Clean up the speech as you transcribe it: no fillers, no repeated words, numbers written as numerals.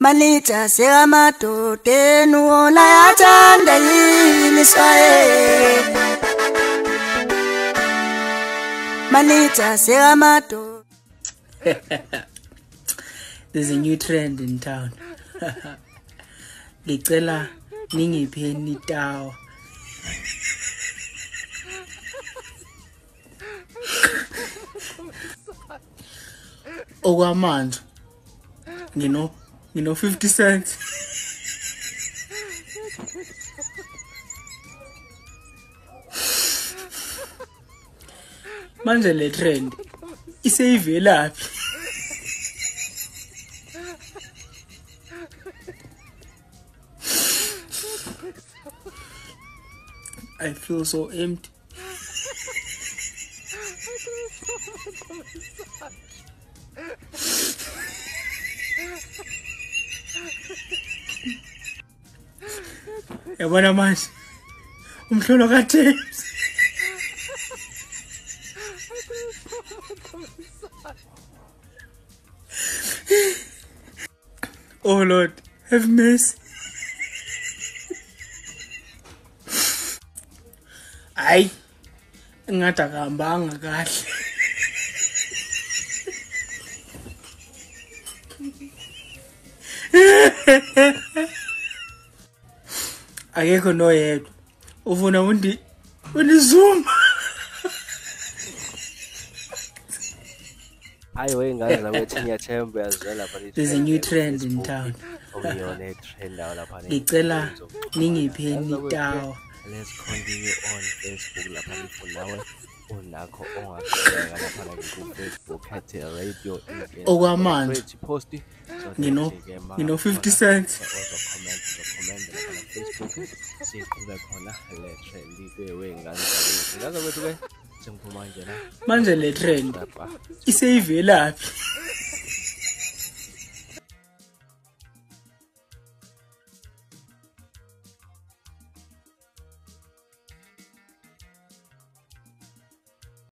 Manita sega matote nuola ya tanda yini swae. Manita sega matote. There's a new trend in town. Licela ningipheni tawo. Okwamanje ngino 50 cents. Manje le trend iseyivelaphi? I feel so empty. Yabona manje umhlolo kaThames. Oh Lord, have mercy. Ay, ngathi akahambanga kahle. Akekho noyedwa ufuna unizuma. Hayi wengane lakwethu ngiyathemba uyazwela lapha lithi. There's a new trend in town. Okuyona trend lapha. Ngicela ningipheni tawo. Let's continue on Facebook lapha lifunawe unakho ongaqhubeka lapha ku Facebook @radio Okwamanje post ngino 50 cents. comment lapha na Facebook siqhubeka khona le trend ke wengane zakwethu. Ngaze kwethu ke sengiphuma nje la. Manje le trend iseyivelaphi?